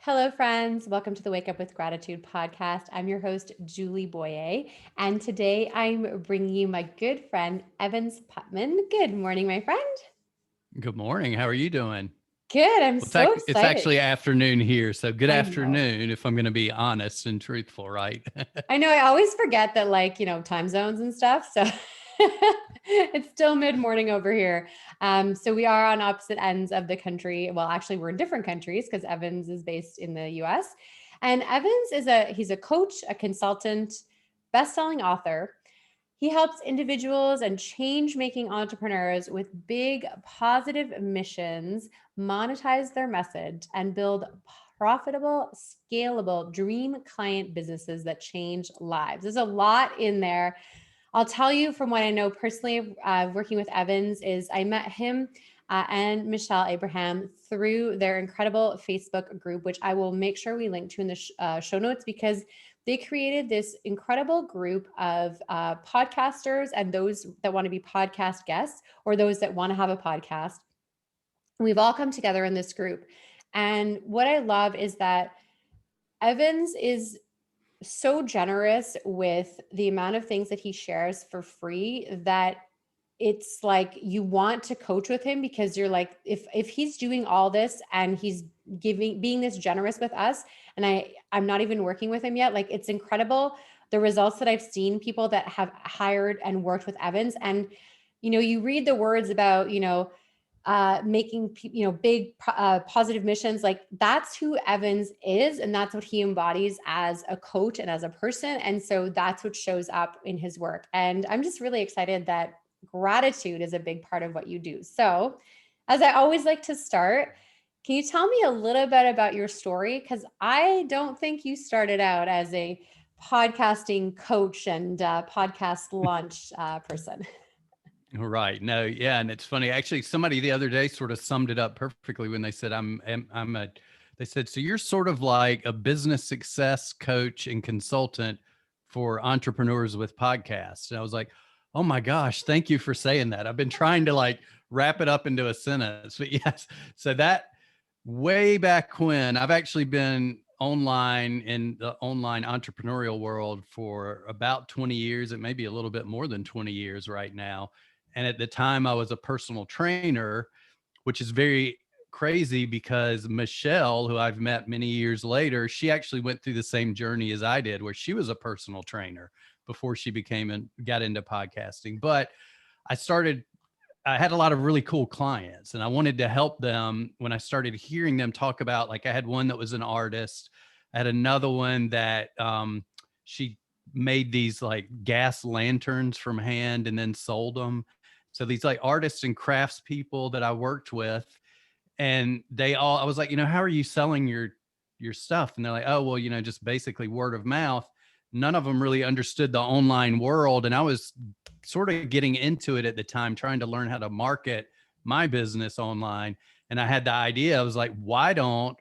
Hello, friends. Welcome to the Wake Up with Gratitude podcast. I'm your host, Julie Boyer, and today I'm bringing you my good friend, Evans Putman. Good morning, my friend. Good morning. How are you doing? Good. I'm Well, so it's excited. actually afternoon here. So good I know. afternoon, if I'm going to be honest and truthful, right? I know. I always forget that, time zones and stuff. So it's still mid morning over here. So we are on opposite ends of the country. Well, actually, we're in different countries because Evans is based in the US. And Evans he's a coach, a consultant, best-selling author. He helps individuals and change making entrepreneurs with big positive missions monetize their message and build profitable, scalable dream client businesses that change lives. There's a lot in there. I'll tell you from what I know personally, working with Evans, is I met him and Michelle Abraham through their incredible Facebook group, which I will make sure we link to in the show notes, because they created this incredible group of podcasters and those that want to be podcast guests or those that want to have a podcast. We've all come together in this group. And what I love is that Evans is so generous with the amount of things that he shares for free that it's like you want to coach with him, because you're like, if he's doing all this and he's being this generous with us, and I'm not even working with him yet, like, it's incredible the results that I've seen, people that have hired and worked with Evans. And you read the words about making big positive missions. Like, that's who Evans is, and that's what he embodies as a coach and as a person. And so that's what shows up in his work. And I'm just really excited that gratitude is a big part of what you do. So, as I always like to start, can you tell me a little bit about your story? Because I don't think you started out as a podcasting coach and podcast launch person. Right. No, yeah. And it's funny. Actually, somebody the other day sort of summed it up perfectly when they said, they said, so you're sort of like a business success coach and consultant for entrepreneurs with podcasts. And I was like, oh my gosh, thank you for saying that. I've been trying to like wrap it up into a sentence. But yes, so that way back when, I've actually been online in the online entrepreneurial world for about 20 years. It may be a little bit more than 20 years right now. And at the time, I was a personal trainer, which is very crazy because Michelle, who I've met many years later, she actually went through the same journey as I did, where she was a personal trainer before she became and got into podcasting. But I started I had a lot of really cool clients, and I wanted to help them. When I started hearing them talk about, like, I had one that was an artist. I had another one that she made these like gas lanterns from hand and then sold them. So these like artists and crafts people that I worked with, and I was like, how are you selling your stuff? And they're like, oh, well, just basically word of mouth. None of them really understood the online world, and I was sort of getting into it at the time, trying to learn how to market my business online. And I had the idea, I was like, why don't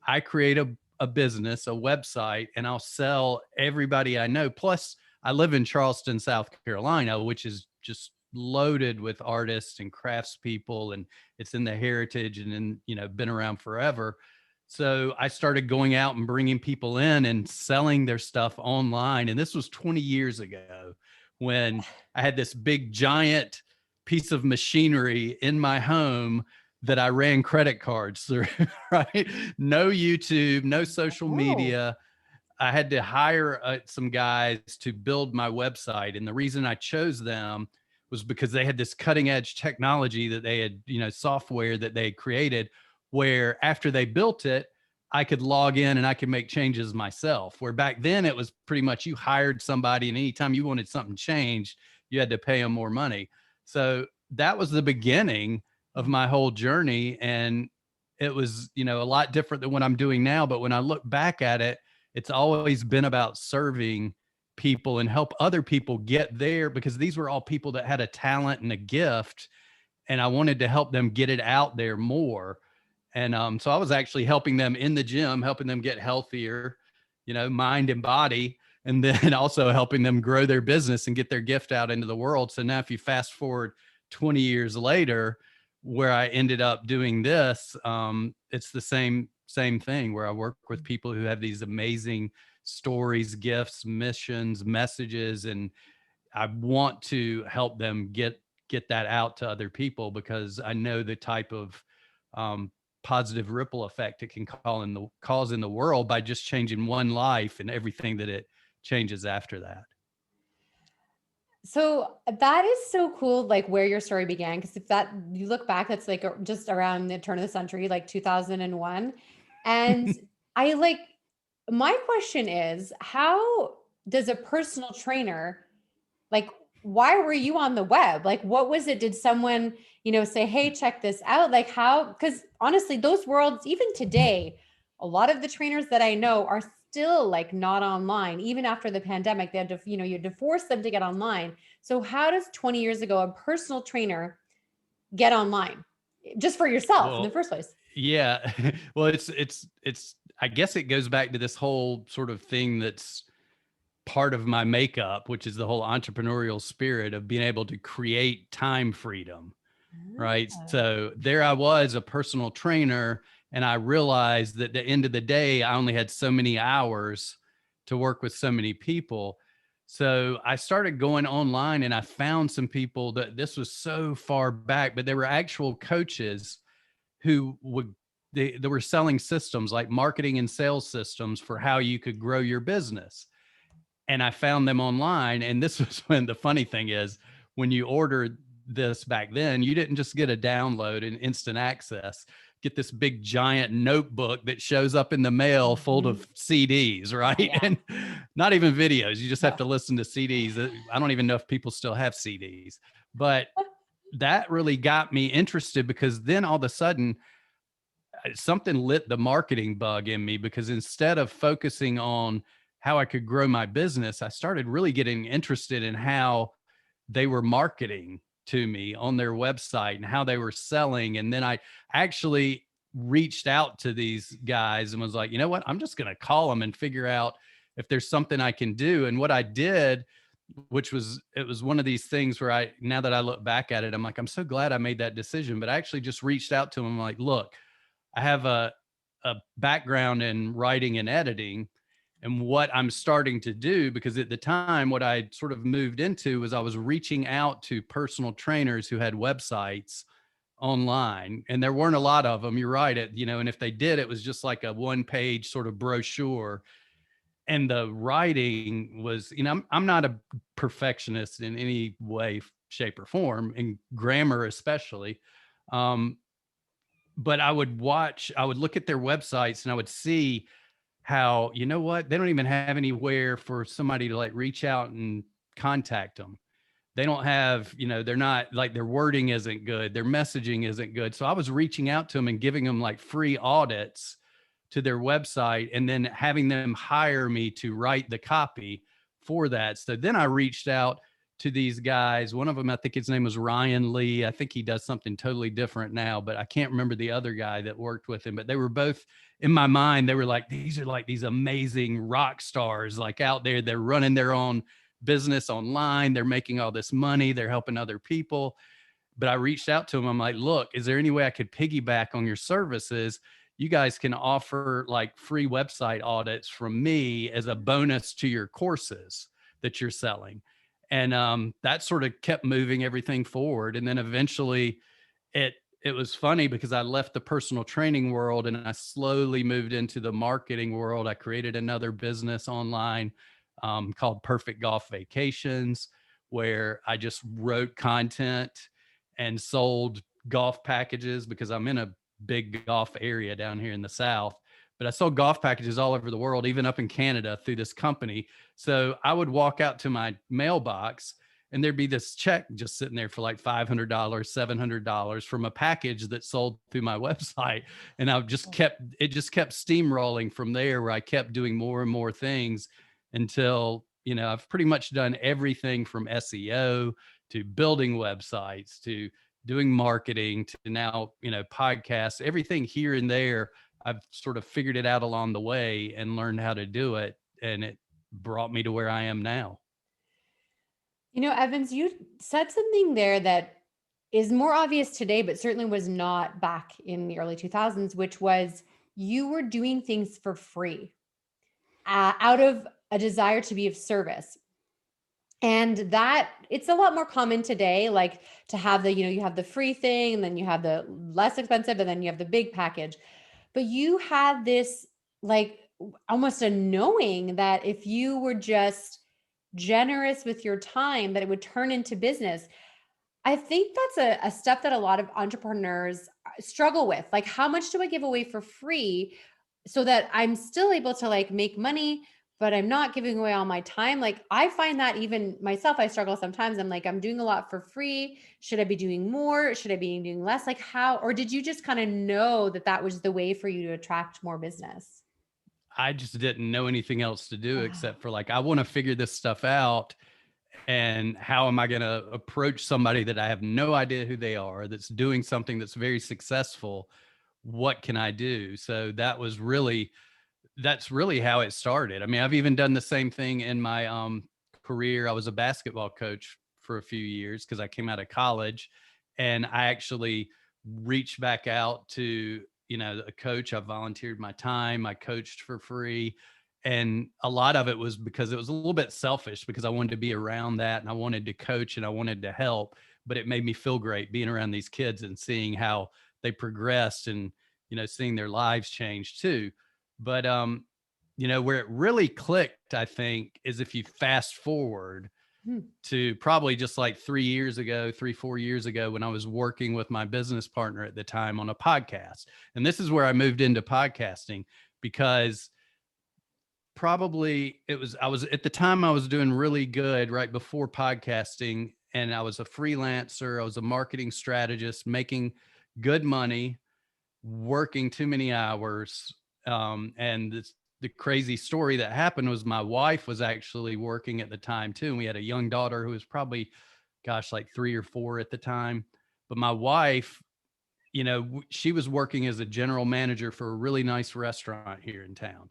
I create a business, a website, and I'll sell everybody I know. Plus, I live in Charleston, South Carolina, which is just loaded with artists and craftspeople, and it's in the heritage and been around forever. So I started going out and bringing people in and selling their stuff online. And this was 20 years ago, when I had this big giant piece of machinery in my home that I ran credit cards through, right? No YouTube, no social Oh, media. I had to hire some guys to build my website. And the reason I chose them was because they had this cutting edge technology that they had, software that they had created, where after they built it, I could log in and I could make changes myself. Where back then it was pretty much you hired somebody, and anytime you wanted something changed, you had to pay them more money. So that was the beginning of my whole journey. And it was, a lot different than what I'm doing now. But when I look back at it, it's always been about serving people and help other people get there, because these were all people that had a talent and a gift, and I wanted to help them get it out there more. And so I was actually helping them in the gym, helping them get healthier, mind and body, and then also helping them grow their business and get their gift out into the world. So now if you fast forward 20 years later, where I ended up doing this, it's the same same thing where I work with people who have these amazing stories, gifts, missions, messages, and I want to help them get that out to other people because I know the type of um, positive ripple effect it can cause in the world by just changing one life and everything that it changes after that. So that is so cool, like where your story began. Because if that you look back, that's like just around the turn of the century, like 2001. And I like, my question is, how does a personal trainer, like, why were you on the web? Like, what was it? Did someone, say, hey, check this out? Like, how? Because honestly, those worlds, even today, a lot of the trainers that I know are still like not online. Even after the pandemic, they had to, you had to force them to get online. So, how does 20 years ago a personal trainer get online just for yourself in the Well, first place? yeah. Well, it's I guess it goes back to this whole sort of thing that's part of my makeup, which is the whole entrepreneurial spirit of being able to create time freedom. Right. Ah. So there I was, a personal trainer, and I realized that at the end of the day, I only had so many hours to work with so many people. So I started going online and I found some people that this was so far back, but they were actual coaches who they were selling systems like marketing and sales systems for how you could grow your business. And I found them online. And this was when the funny thing is, when you ordered this back then, you didn't just get a download and instant access. Get this big giant notebook that shows up in the mail full Mhm. of CDs, Yeah, right? yeah. And not even videos. You just have No. to listen to CDs. I don't even know if people still have CDs, but that really got me interested because then all of a sudden something lit the marketing bug in me because instead of focusing on how I could grow my business, I started really getting interested in how they were marketing to me on their website and how they were selling. And then I actually reached out to these guys and was like, you know what? I'm just going to call them and figure out if there's something I can do. And what I did, it was one of these things where now that I look back at it, I'm like, I'm so glad I made that decision. But I actually just reached out to them. I'm like, look, I have a background in writing and editing. And what I'm starting to do, because at the time, what I sort of moved into was I was reaching out to personal trainers who had websites online, and there weren't a lot of them. You're right. And if they did, it was just like a one page sort of brochure. And the writing was, I'm not a perfectionist in any way, shape, or form, in grammar, especially. Um, but I would look at their websites and I would see how, you know what, they don't even have anywhere for somebody to like reach out and contact them. They don't have, they're not like, their wording isn't good, their messaging isn't good. So I was reaching out to them and giving them like free audits to their website and then having them hire me to write the copy for that. So then I reached out to these guys. One of them, I think his name was Ryan Lee. I think he does something totally different now, but I can't remember the other guy that worked with him. But they were both, in my mind, they were like, these are like these amazing rock stars, like out there. They're running their own business online. They're making all this money. They're helping other people. But I reached out to him. I'm like, look, is there any way I could piggyback on your services? You guys can offer like free website audits from me as a bonus to your courses that you're selling. And that sort of kept moving everything forward. And then eventually it it was funny because I left the personal training world and I slowly moved into the marketing world. I created another business online called Perfect Golf Vacations, where I just wrote content and sold golf packages because I'm in a big golf area down here in the South. But I sold golf packages all over the world, even up in Canada through this company. So I would walk out to my mailbox and there'd be this check just sitting there for like $500, $700 from a package that sold through my website. And it just kept steamrolling from there, where I kept doing more and more things until, I've pretty much done everything from SEO to building websites to doing marketing to now, podcasts, everything here and there. I've sort of figured it out along the way and learned how to do it. And it brought me to where I am now. Evans, you said something there that is more obvious today, but certainly was not back in the early 2000s, which was you were doing things for free out of a desire to be of service. And that it's a lot more common today, like to have the, you have the free thing, and then you have the less expensive, and then you have the big package. But you had this, like, almost a knowing that if you were just generous with your time, that it would turn into business. I think that's a step that a lot of entrepreneurs struggle with. Like, how much do I give away for free so that I'm still able to like make money, but I'm not giving away all my time? Like, I find that even myself, I struggle sometimes. I'm like, I'm doing a lot for free. Should I be doing more? Should I be doing less? Like, how, or did you just kind of know that that was the way for you to attract more business? I just didn't know anything else to do Ah, except for like, I want to figure this stuff out. And how am I going to approach somebody that I have no idea who they are, that's doing something that's very successful? What can I do? So that's really how it started. I mean, I've even done the same thing in my career. I was a basketball coach for a few years because I came out of college, and I actually reached back out to, a coach. I volunteered my time. I coached for free. And a lot of it was because it was a little bit selfish, because I wanted to be around that and I wanted to coach and I wanted to help. But it made me feel great being around these kids and seeing how they progressed, and, seeing their lives change too. But where it really clicked, I think, is if you fast forward hmm, to probably just like 3 years ago, 4 years ago, when I was working with my business partner at the time on a podcast. And this is where I moved into podcasting, because probably I was at the time, I was doing really good right before podcasting. And I was a freelancer, I was a marketing strategist, making good money, working too many hours. And the crazy story that happened was my wife was actually working at the time too. And we had a young daughter who was probably, gosh, like 3 or 4 at the time. But my wife, she was working as a general manager for a really nice restaurant here in town.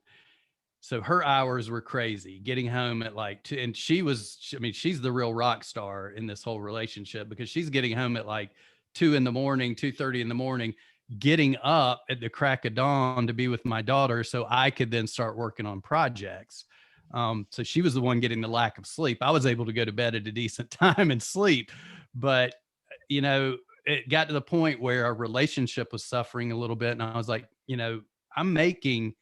So her hours were crazy, getting home at like 2. And I mean, she's the real rock star in this whole relationship, because she's getting home at like 2 in the morning, 2:30 in the morning, getting up at the crack of dawn to be with my daughter so I could then start working on projects. So she was the one getting the lack of sleep. I was able to go to bed at a decent time and sleep. But, you know, it got to the point where our relationship was suffering a little bit. And I was like, I'm making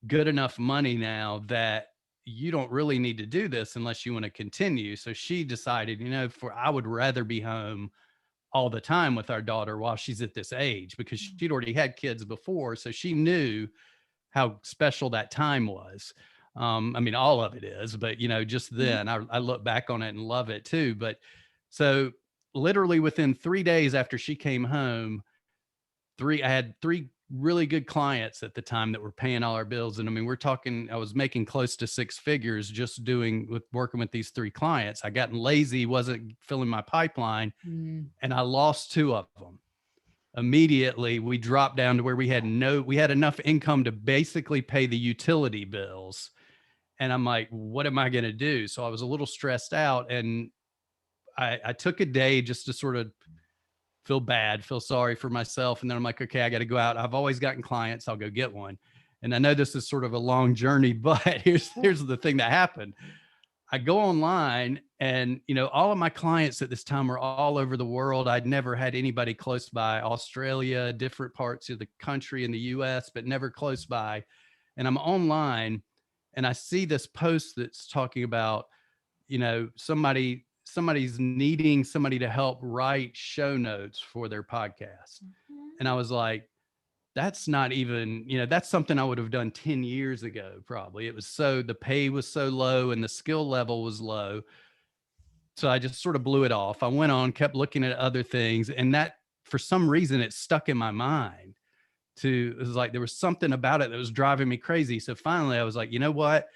good enough money now that you don't really need to do this unless you want to continue. So she decided, I would rather be home all the time with our daughter while she's at this age, because she'd already had kids before. So she knew how special that time was. I mean, all of it is, but just mhm. then I look back on it and love it too. But so literally within 3 days after she came home, I had three really good clients at the time that were paying all our bills. And I mean, we're talking, I was making close to 6 figures just working with these three clients. I gotten lazy, wasn't filling my pipeline, Mm. and I lost two of them. Immediately, we dropped down to where we had enough income to basically pay the utility bills. And I'm like, what am I going to do? So I was a little stressed out, and I took a day just to sort of feel bad, feel sorry for myself. And then I'm like, okay, I got to go out. I've always gotten clients. I'll go get one. And I know this is sort of a long journey, but Yeah. here's the thing that happened. I go online, and, all of my clients at this time were all over the world. I'd never had anybody close by. Australia, different parts of the country in the US, but never close by. And I'm online, and I see this post that's talking about, somebody's needing somebody to help write show notes for their podcast. And I Mhm. was like, that's not even, that's something I would have done 10 years ago. Probably the pay was so low and the skill level was low. So I just sort of blew it off. I went on, kept looking at other things, and that, for some reason, it stuck in my mind. It was like there was something about it that was driving me crazy. So finally I was like, you know what,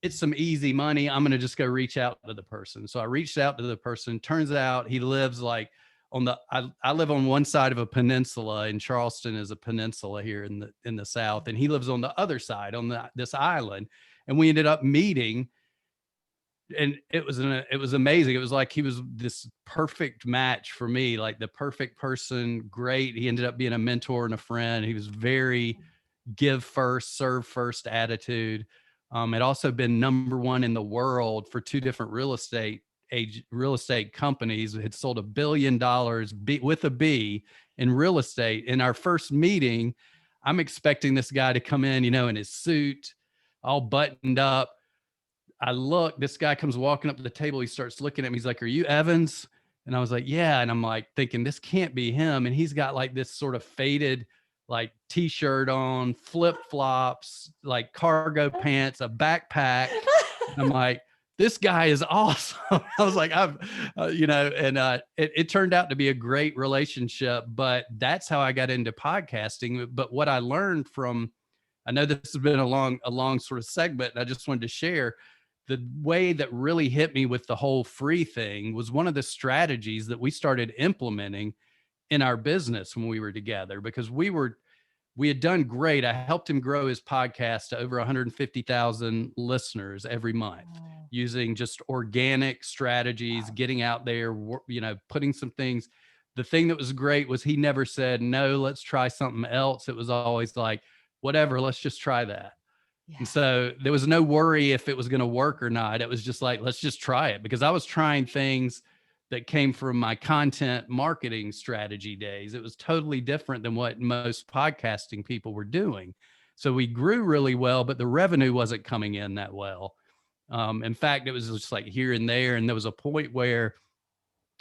it's some easy money. I'm going to just go reach out to the person. So I reached out to the person. Turns out he lives like I live on one side of a peninsula, and Charleston is a peninsula here in the South. And he lives on the other side on this island. And we ended up meeting, and it was amazing. It was like he was this perfect match for me, like the perfect person. Great. He ended up being a mentor and a friend. He was very give first, serve first attitude. It also been number one in the world for two different real estate companies. It had sold $1 billion with a B in real estate. In our first meeting, I'm expecting this guy to come in, in his suit, all buttoned up. I look, this guy comes walking up to the table. He starts looking at me. He's like, "Are you Evans?" And I was like, "Yeah." And I'm like thinking, this can't be him. And he's got like this sort of faded, like t-shirt on, flip flops, like cargo pants, a backpack. And I'm like, this guy is awesome. I was like, it turned out to be a great relationship, but that's how I got into podcasting. But what I learned from, I know this has been a long sort of segment, and I just wanted to share the way that really hit me with the whole free thing was one of the strategies that we started implementing in our business when we were together, because we had done great. I helped him grow his podcast to over 150,000 listeners every month Oh, using just organic strategies, wow. getting out there, putting some things. The thing that was great was he never said, "No, let's try something else." It was always like, "Whatever, let's just try that." And Yeah. so there was no worry if it was going to work or not. It was just like, let's just try it, because I was trying things that came from my content marketing strategy days. It was totally different than what most podcasting people were doing. So we grew really well, but the revenue wasn't coming in that well. In fact, it was just like here and there. And there was a point where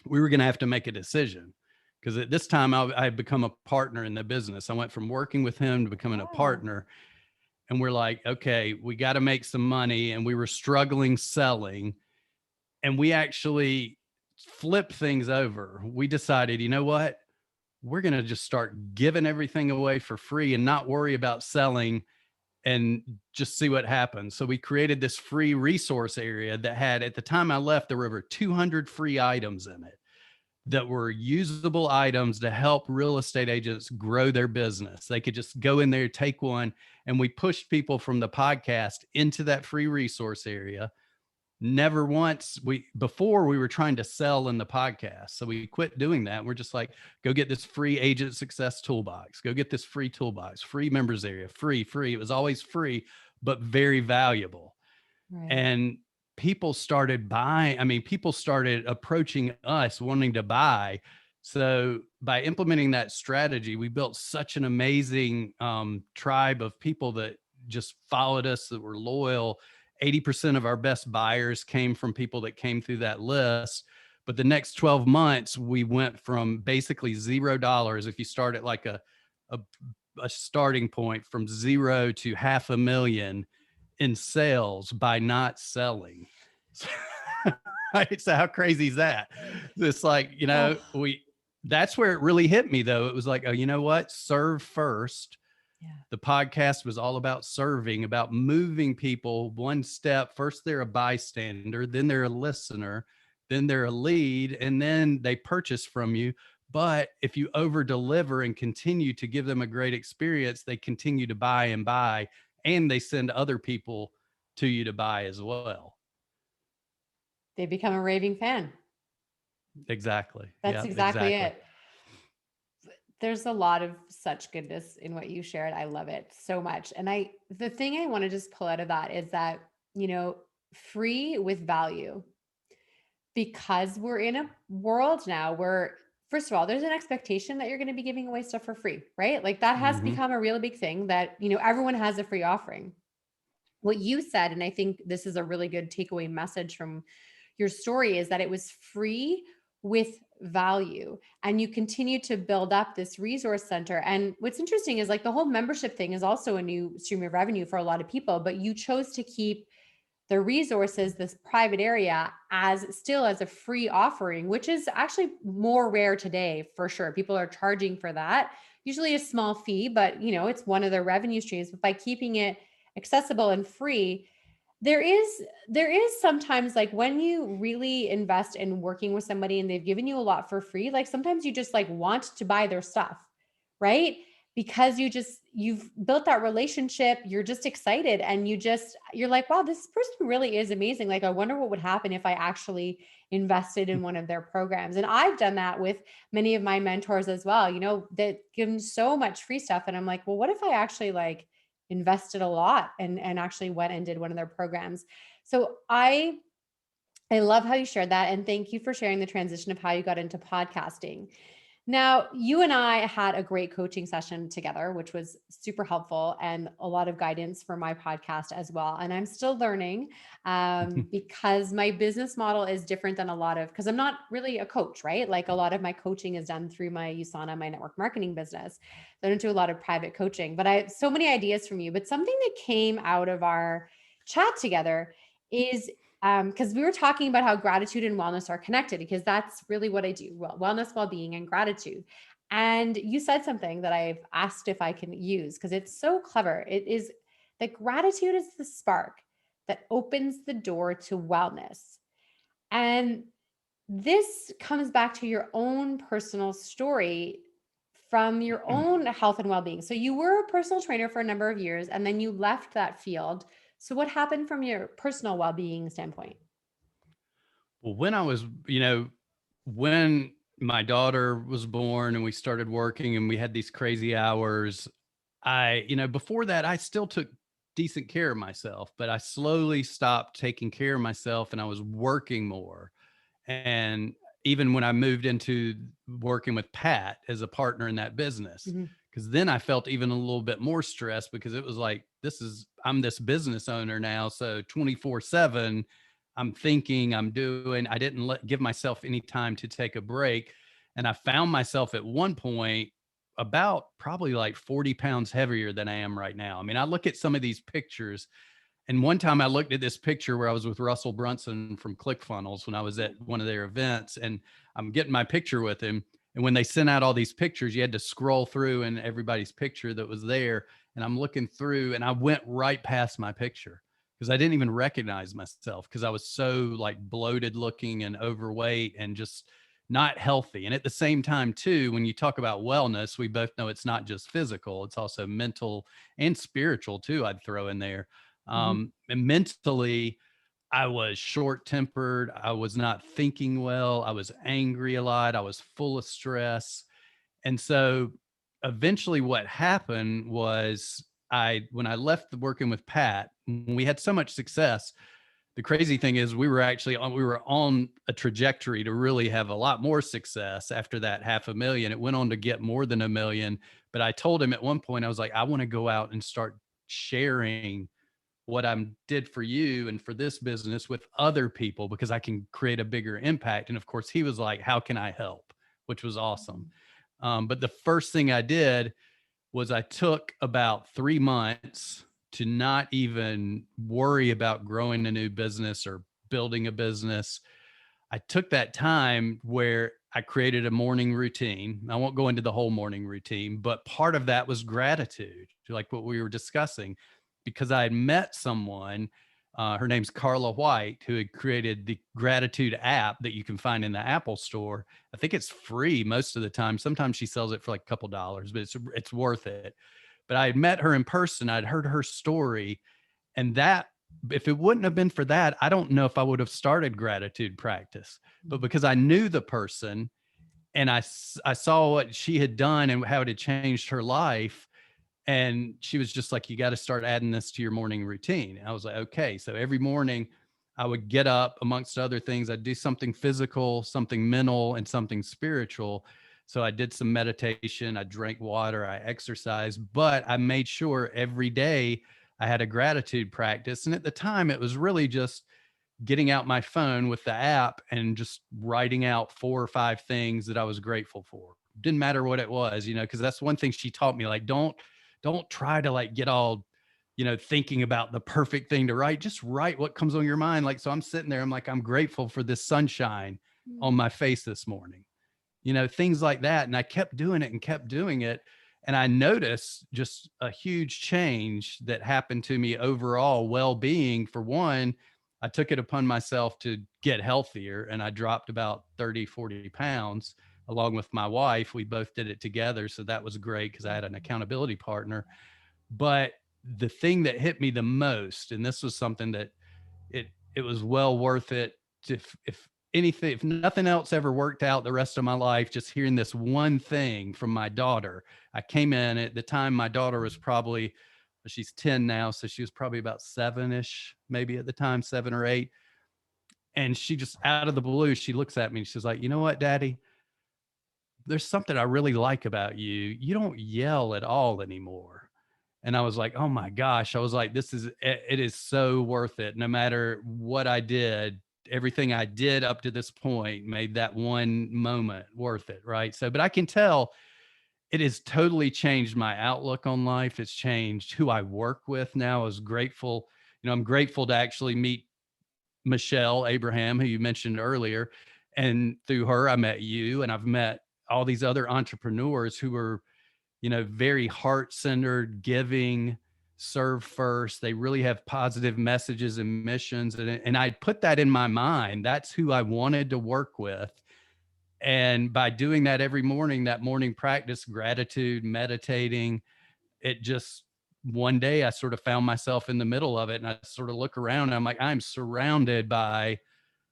we were going to have to make a decision, because at this time I had become a partner in the business. I went from working with him to becoming a Oh, partner. And we're like, okay, we got to make some money. And we were struggling selling. And we actually flipped things over. We decided, you know what? We're going to just start giving everything away for free and not worry about selling and just see what happens. So we created this free resource area that had, at the time I left, there were over 200 free items in it that were usable items to help real estate agents grow their business. They could just go in there, take one, and we pushed people from the podcast into that free resource area. Never once, before we were trying to sell in the podcast. So we quit doing that. We're just like, go get this free agent success toolbox, go get this free toolbox, free members area, free. It was always free, but very valuable. right. And people started buying. I mean, people started approaching us wanting to buy. So by implementing that strategy, we built such an amazing tribe of people that just followed us, that were loyal. 80% of our best buyers came from people that came through that list. But the next 12 months, we went from basically $0. If you start at like a, a starting point, from zero to 500,000 in sales by not selling. Right? So how crazy is that? It's like, Oh, that's where it really hit me though. It was like, oh, you know what? Serve first. yeah. The podcast was all about serving, about moving people one step. First, they're a bystander, then they're a listener, then they're a lead, and then they purchase from you. But if you over deliver and continue to give them a great experience, they continue to buy and buy, and they send other people to you to buy as well. They become a raving fan. Exactly. That's Yeah, exactly exactly. it. There's a lot of such goodness in what you shared. I love it so much. And the thing I want to just pull out of that is that, you know, free with value, because we're in a world now where, first of all, there's an expectation that you're going to be giving away stuff for free, right? Like that has Hmm. become a really big thing that, everyone has a free offering. What you said, and I think this is a really good takeaway message from your story, is that it was free with value, and you continue to build up this resource center. And what's interesting is like the whole membership thing is also a new stream of revenue for a lot of people, but you chose to keep the resources, this private area, as still as a free offering, which is actually more rare today for sure. People are charging for that, usually a small fee, but it's one of their revenue streams. But by keeping it accessible and free, there is sometimes, like, when you really invest in working with somebody and they've given you a lot for free, like sometimes you just like want to buy their stuff, right? because you've built that relationship, you're just excited, and you're like, wow, this person really is amazing. Like, I wonder what would happen if I actually invested in one of their programs. And I've done that with many of my mentors as well, that give them so much free stuff. And I'm like, well, what if I actually like invested a lot and actually went and did one of their programs? So I love how you shared that. And thank you for sharing the transition of how you got into podcasting. Now, you and I had a great coaching session together, which was super helpful and a lot of guidance for my podcast as well. And I'm still learning because my business model is different than because I'm not really a coach, right? Like a lot of my coaching is done through my USANA, my network marketing business. So I don't do a lot of private coaching, but I have so many ideas from you. But something that came out of our chat together is because we were talking about how gratitude and wellness are connected, because that's really what I do. Well, wellness, well-being, and gratitude. And you said something that I've asked if I can use because it's so clever. It is that gratitude is the spark that opens the door to wellness. And this comes back to your own personal story from your own health and well-being. So you were a personal trainer for a number of years and then you left that field. So what happened from your personal well-being standpoint? Well, when I was, when my daughter was born and we started working and we had these crazy hours, before that, I still took decent care of myself, but I slowly stopped taking care of myself and I was working more. And even when I moved into working with Pat as a partner in that business, Mhm. because then I felt even a little bit more stressed because it was like, I'm this business owner now. So 24/7, I'm thinking, I'm doing, I didn't give myself any time to take a break. And I found myself at one point about probably like 40 pounds heavier than I am right now. I mean, I look at some of these pictures, and one time I looked at this picture where I was with Russell Brunson from ClickFunnels when I was at one of their events, and I'm getting my picture with him. And when they sent out all these pictures, you had to scroll through and everybody's picture that was there. And I'm looking through and I went right past my picture because I didn't even recognize myself because I was so like bloated looking and overweight and just not healthy. And at the same time, too, when you talk about wellness, we both know it's not just physical, it's also mental and spiritual, too. I'd throw in there. Mhm. And mentally, I was short tempered. I was not thinking well. I was angry a lot. I was full of stress. And so eventually, what happened was when I left working with Pat, we had so much success. The crazy thing is we were on a trajectory to really have a lot more success after that 500,000. It went on to get more than 1 million. But I told him at one point, I was like, I want to go out and start sharing what I did for you and for this business with other people because I can create a bigger impact. And of course, he was like, how can I help? Which was awesome. But the first thing I did was I took about 3 months to not even worry about growing a new business or building a business. I took that time where I created a morning routine. I won't go into the whole morning routine, but part of that was gratitude, like what we were discussing, because I had met someone. Her name's Carla White, who had created the gratitude app that you can find in the Apple store. I think it's free most of the time. Sometimes she sells it for like a couple dollars, but it's worth it. But I had met her in person. I'd heard her story, and that, if it wouldn't have been for that, I don't know if I would have started gratitude practice. But because I knew the person and I saw what she had done and how it had changed her life, and she was just like, you got to start adding this to your morning routine. And I was like, okay. So every morning I would get up, amongst other things, I'd do something physical, something mental, and something spiritual. So I did some meditation, I drank water, I exercised, but I made sure every day I had a gratitude practice. And at the time, it was really just getting out my phone with the app and just writing out 4 or 5 things that I was grateful for. Didn't matter what it was, because that's one thing she taught me. Like, don't try to like get all, thinking about the perfect thing to write. Just write what comes on your mind. Like, so I'm sitting there, I'm like, I'm grateful for this sunshine on my face this morning, things like that. And I kept doing it and kept doing it. And I noticed just a huge change that happened to me overall well-being. For one, I took it upon myself to get healthier and I dropped about 30, 40 pounds. along with my wife. We both did it together. So that was great because I had an accountability partner. But the thing that hit me the most, and this was something that it was well worth it, if anything, if nothing else ever worked out the rest of my life, just hearing this one thing from my daughter. I came in at the time, my daughter was probably, she's 10 now, so she was probably about 7-ish, maybe at the time, 7 or 8. And she just, out of the blue, she looks at me and she's like, you know what, Daddy, there's something I really like about you. You don't yell at all anymore. And I was like, oh my gosh. I was like, it is so worth it. No matter what I did, everything I did up to this point made that one moment worth it. Right. So, but I can tell it has totally changed my outlook on life. It's changed who I work with now. I was grateful. I'm grateful to actually meet Michelle Abraham, who you mentioned earlier. And through her, I met you, and I've met all these other entrepreneurs who are, very heart-centered, giving, serve first. They really have positive messages and missions. And I put that in my mind. That's who I wanted to work with. And by doing that every morning, that morning practice, gratitude, meditating, it just, one day I sort of found myself in the middle of it, and I sort of look around and I'm like, I'm surrounded by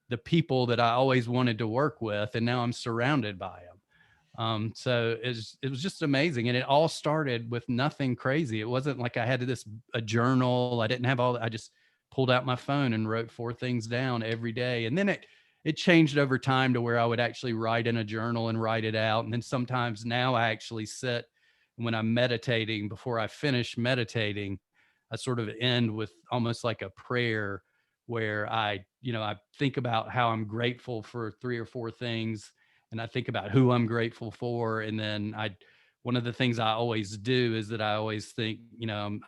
the people that I always wanted to work with. And now I'm surrounded by them. So it was just amazing. And it all started with nothing crazy. It wasn't like I had a journal. I didn't have I just pulled out my phone and wrote 4 things down every day. And then it changed over time to where I would actually write in a journal and write it out. And then sometimes now I actually sit, when I'm meditating, before I finish meditating, I sort of end with almost like a prayer where I think about how I'm grateful for 3 or 4 things, and I think about who I'm grateful for. And then one of the things I always do is that I always think,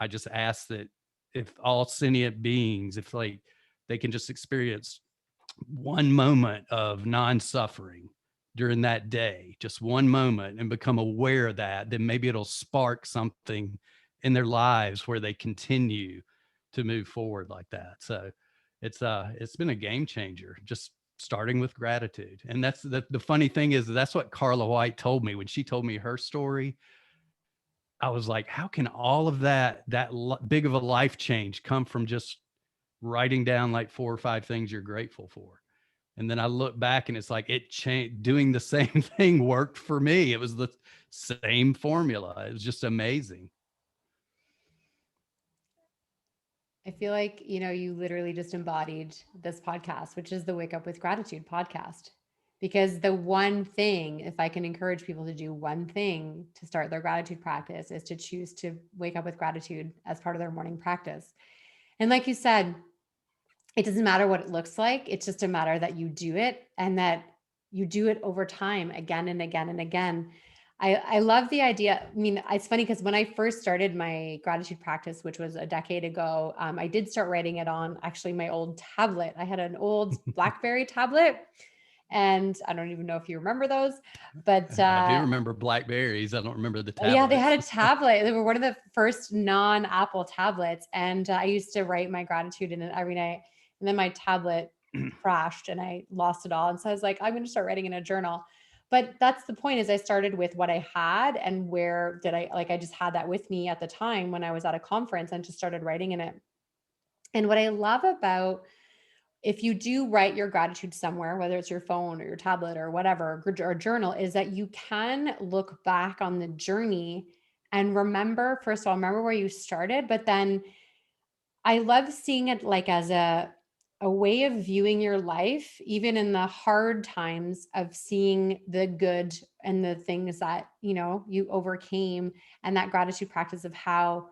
I just ask that if all sentient beings, if like they can just experience one moment of non-suffering during that day, just one moment, and become aware of that, then maybe it'll spark something in their lives where they continue to move forward like that. So it's been a game changer, just starting with gratitude. And that's the funny thing is that's what Carla White told me when she told me her story. I was like, how can all of that big of a life change come from just writing down like 4 or 5 things you're grateful for? And then I look back and it's like it changed. Doing the same thing worked for me. It was the same formula. It was just amazing. I feel like, you literally just embodied this podcast, which is the Wake Up with Gratitude podcast. Because the one thing, if I can encourage people to do one thing to start their gratitude practice, is to choose to wake up with gratitude as part of their morning practice. And like you said, it doesn't matter what it looks like. It's just a matter that you do it, and that you do it over time, again and again and again. I love the idea. I mean, it's funny because when I first started my gratitude practice, which was a decade ago, I did start writing it on actually my old tablet. I had an old BlackBerry tablet, and I don't even know if you remember those, but I do remember Blackberries. I don't remember the yeah, they had tablets. a tablet. They were one of the first non-Apple tablets. And I used to write my gratitude in it every night. And then my tablet crashed and I lost it all. And so I was like, I'm going to start writing in a journal. But that's the point, is I started with what I had, and where did I just had that with me at the time when I was at a conference and just started writing in it. And what I love about, if you do write your gratitude somewhere, whether it's your phone or your tablet or whatever, or journal, is that you can look back on the journey and remember, first of all, remember where you started. But then I love seeing it like as a way of viewing your life, even in the hard times, of seeing the good and the things that, you overcame, and that gratitude practice of how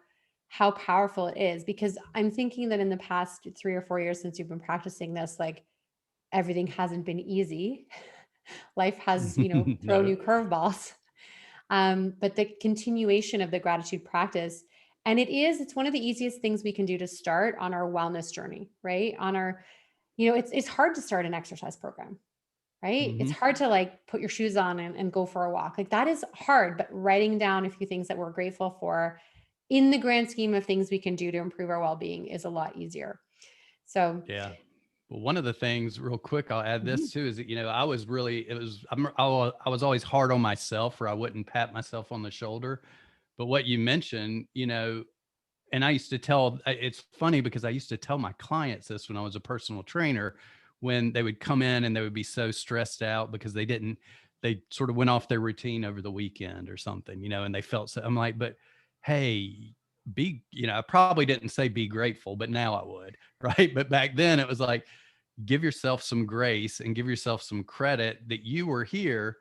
powerful it is. Because I'm thinking that in the past 3 or 4 years since you've been practicing this, like, everything hasn't been easy. Life has, thrown No. you curveballs. But the continuation of the gratitude practice, and it's one of the easiest things we can do to start on our wellness journey, right? On our, it's hard to start an exercise program, right? It's Hmm. hard to like put your shoes on and go for a walk. Like, that is hard, but writing down a few things that we're grateful for in the grand scheme of things we can do to improve our well-being is a lot easier. So Yeah. Well, one of the things, real quick, I'll add Mhm. this too, is that, I was really, I was always hard on myself, or I wouldn't pat myself on the shoulder. But what you mentioned, and I used to tell, it's funny because I used to tell my clients this when I was a personal trainer, when they would come in and they would be so stressed out because they sort of went off their routine over the weekend or something, and they felt so, I'm like, but hey, I probably didn't say be grateful, but now I would, right? But back then it was like, give yourself some grace and give yourself some credit that you were here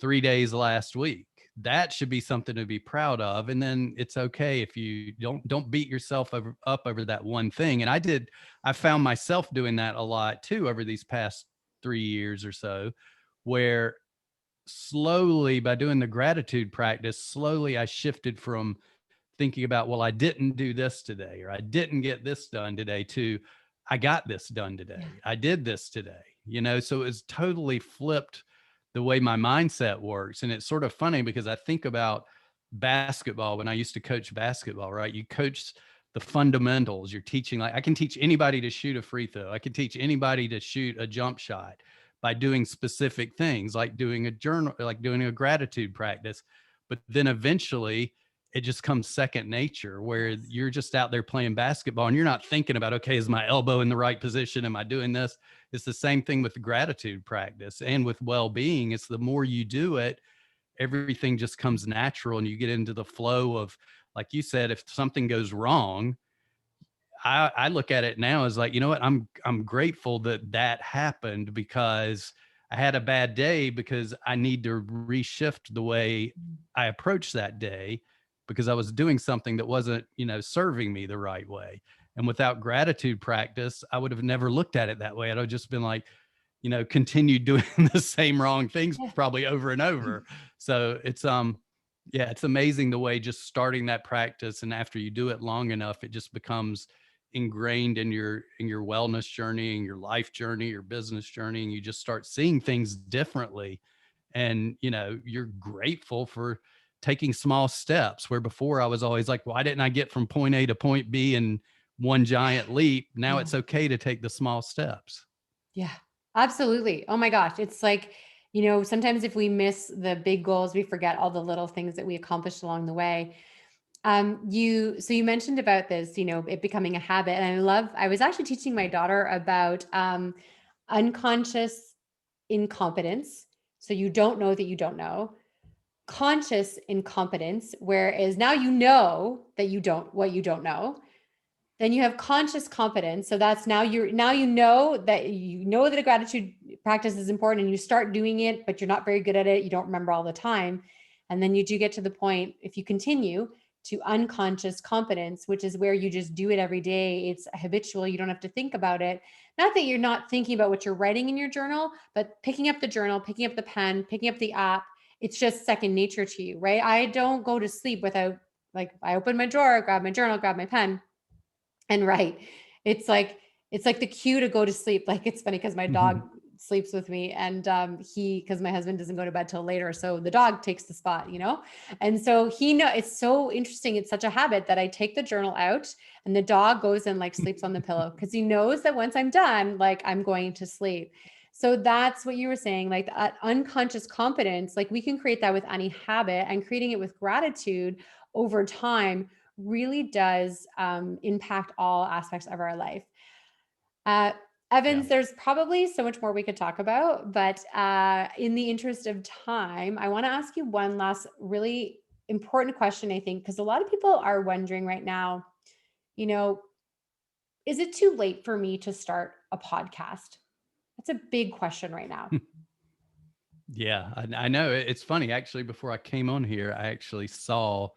3 days last week. That should be something to be proud of. And then it's okay if you don't beat yourself up over that one thing. And I found myself doing that a lot too over these past 3 years or so, where slowly, by doing the gratitude practice, slowly I shifted from thinking about, well, I didn't do this today, or I didn't get this done today, to I got this done Yeah. today. I did this today, so it's totally flipped the way my mindset works. And it's sort of funny because I think about basketball when I used to coach basketball, right? You coach the fundamentals. You're teaching, like, I can teach anybody to shoot a free throw. I can teach anybody to shoot a jump shot by doing specific things, like doing a journal, like doing a gratitude practice. But then eventually it just comes second nature, where Yes. you're just out there playing basketball and you're not thinking about, okay, is my elbow in the right position? Am I doing this? It's the same thing with gratitude practice and with well-being. It's the more you do it, everything just comes natural and you get into the flow of, like you said, if something goes wrong, I look at it now as like, you know what, I'm grateful that that happened, because I had a bad day, because I need to reshift the way Mm. I approach that day, because I was doing something that wasn't, serving me the right way. And without gratitude practice, I would have never looked at it that way. I'd have just been like, continued doing the same wrong things Yeah. probably over and over. So yeah, it's amazing the way just starting that practice, and after you do it long enough, it just becomes ingrained in your wellness journey and your life journey, your business journey, and you just start seeing things differently. And you're grateful for taking small steps, where before I was always like, why didn't I get from point A to point B in one giant leap? Now Yeah. it's okay to take the small steps. Yeah, absolutely. Oh my gosh. It's like, sometimes if we miss the big goals, we forget all the little things that we accomplished along the way. So you mentioned about this, it becoming a habit. And I was actually teaching my daughter about unconscious incompetence. So you don't know that you don't know. Conscious incompetence, whereas now you know that what you don't know. Then you have conscious competence. So that's now you know that a gratitude practice is important and you start doing it, but you're not very good at it. You don't remember all the time. And then you do get to the point, if you continue, to unconscious competence, which is where you just do it every day. It's habitual. You don't have to think about it. Not that you're not thinking about what you're writing in your journal, but picking up the journal, picking up the pen, picking up the app, it's just second nature to you, right? I don't go to sleep without, like, I open my drawer, grab my journal, grab my pen, and right. It's like the cue to go to sleep. Like, it's funny because my dog sleeps with me, and because my husband doesn't go to bed till later, so the dog takes the spot. And so it's so interesting. It's such a habit that I take the journal out and the dog goes and like sleeps on the pillow because he knows that once I'm done, like, I'm going to sleep. So that's what you were saying, like that unconscious competence, like we can create that with any habit, and creating it with gratitude over time really does impact all aspects of our life. Uh, Yeah. Evans, there's probably so much more we could talk about, but in the interest of time, I want to ask you one last really important question, I think, because a lot of people are wondering right now, you know, is it too late for me to start a podcast? That's a big question right now. Yeah, I know. It's funny. Actually, before I came on here, I actually saw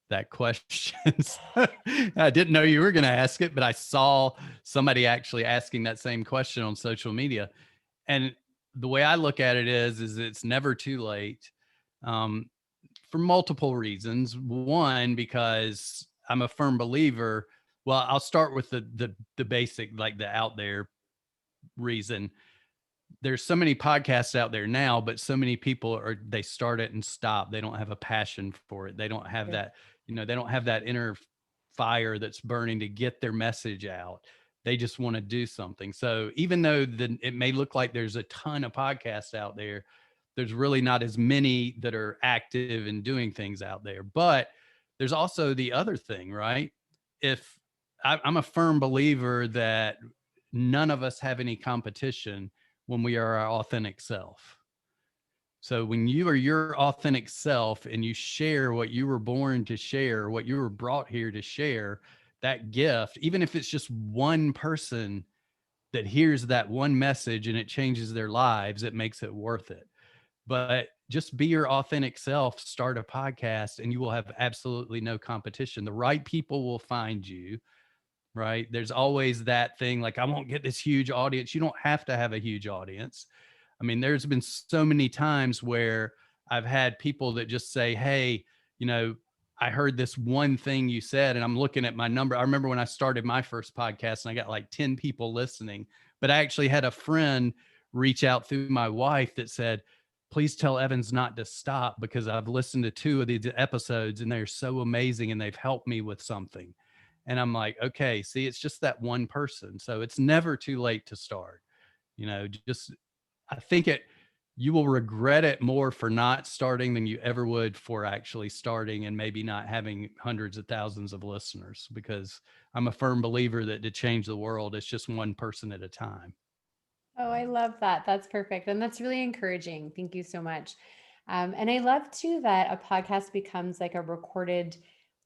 that question. So, I didn't know you were going to ask it, but I saw somebody actually asking that same question on social media. And the way I look at it is it's never too late, um, for multiple reasons. One, because I'm a firm believer. Well, I'll start with the basic, like the out there reason. There's so many podcasts out there now, but so many people they start it and stop. They don't have a passion for it. They don't have Sure. that, they don't have that inner fire that's burning to get their message out. They just want to do something. So even though it may look like there's a ton of podcasts out there, there's really not as many that are active and doing things out there. But there's also the other thing, right? If I'm a firm believer that none of us have any competition when we are our authentic self. So when you are your authentic self and you share what you were born to share, what you were brought here to share, that gift, even if it's just one person that hears that one message and it changes their lives, it makes it worth it. But just be your authentic self, start a podcast, and you will have absolutely no competition. The right people will find you, right? There's always that thing like, I won't get this huge audience. You don't have to have a huge audience. I mean, there's been so many times where I've had people that just say, hey, I heard this one thing you said, and I'm looking at my number. I remember when I started my first podcast and I got like 10 people listening, but I actually had a friend reach out through my wife that said, please tell Evans not to stop because I've listened to 2 of these episodes and they're so amazing and they've helped me with something. And I'm like, okay, see, it's just that one person. So it's never too late to start. Just I think you will regret it more for not starting than you ever would for actually starting and maybe not having hundreds of thousands of listeners, because I'm a firm believer that to change the world, it's just one person at a time. Oh, I love that. That's perfect. And that's really encouraging. Thank you so much. And I love too that a podcast becomes like a recorded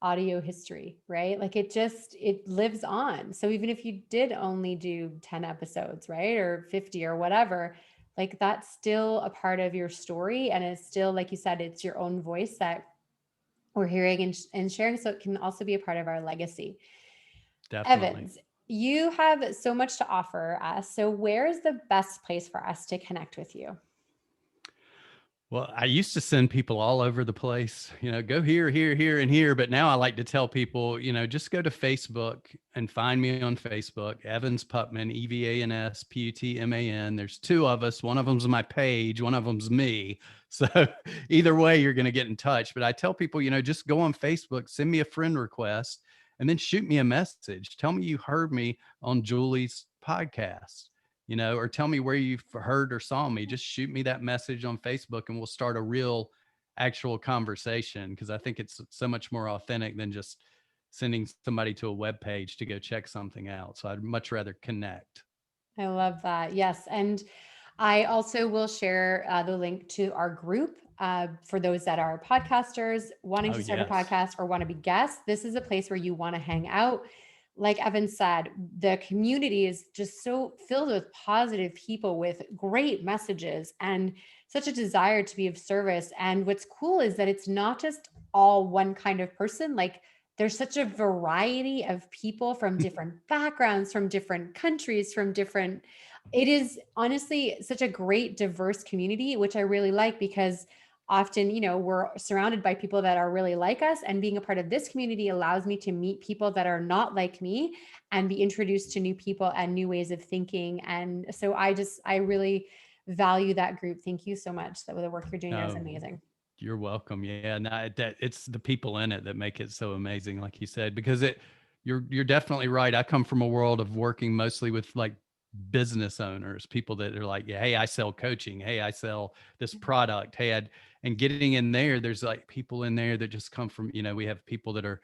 audio history, right? Like it lives on. So even if you did only do 10 episodes, right? Or 50 or whatever, like that's still a part of your story. And it's still, like you said, it's your own voice that we're hearing and sharing. So it can also be a part of our legacy. Definitely. Evans, you have so much to offer us. So, where is the best place for us to connect with you? Well, I used to send people all over the place, go here, here, here, and here. But now I like to tell people, just go to Facebook and find me on Facebook, Evans Putman, EVANS PUTMAN. There's 2 of us. One of them's my page, one of them's me. So either way, you're going to get in touch. But I tell people, just go on Facebook, send me a friend request, and then shoot me a message. Tell me you heard me on Julie's podcast, or tell me where you've heard or saw me. Just shoot me that message on Facebook and we'll start a real actual conversation, because I think it's so much more authentic than just sending somebody to a web page to go check something out. So I'd much rather connect. I love that. Yes. And I also will share the link to our group for those that are podcasters wanting Oh, to start a yes. podcast or want to be guests. This is a place where you want to hang out. Like Evan said, the community is just so filled with positive people with great messages and such a desire to be of service. And what's cool is that it's not just all one kind of person. Like there's such a variety of people from different backgrounds, from different countries, from different it is honestly such a great diverse community, which I really like because often, we're surrounded by people that are really like us, and being a part of this community allows me to meet people that are not like me and be introduced to new people and new ways of thinking. And so I really value that group. Thank you so much. That the work you're doing there is No, amazing. you're welcome. Yeah, no, that it's the people in it that make it so amazing, like you said, because you're definitely right. I come from a world of working mostly with like business owners, people that are like, yeah, hey, I sell coaching. Hey, I sell this product. And getting in there, there's like people in there that just come from, we have people that are,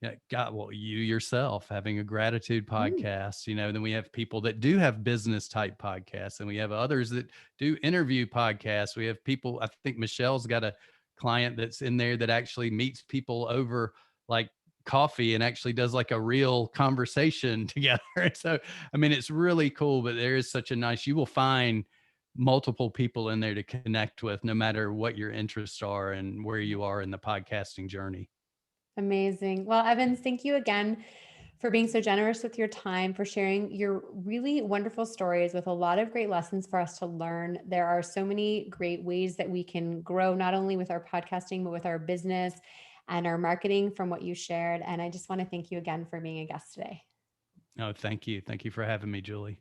yeah, God, well, you yourself having a gratitude Mm. podcast, then we have people that do have business type podcasts, and we have others that do interview podcasts. We have people, I think Michelle's got a client that's in there that actually meets people over like coffee and actually does like a real conversation together. So, I mean, it's really cool, but there is such a nice, you will find multiple people in there to connect with, no matter what your interests are and where you are in the podcasting journey. Amazing. Well, Evans, thank you again for being so generous with your time, for sharing your really wonderful stories with a lot of great lessons for us to learn. There are so many great ways that we can grow, not only with our podcasting, but with our business and our marketing from what you shared. And I just want to thank you again for being a guest today. Oh, thank you. Thank you for having me, Julie.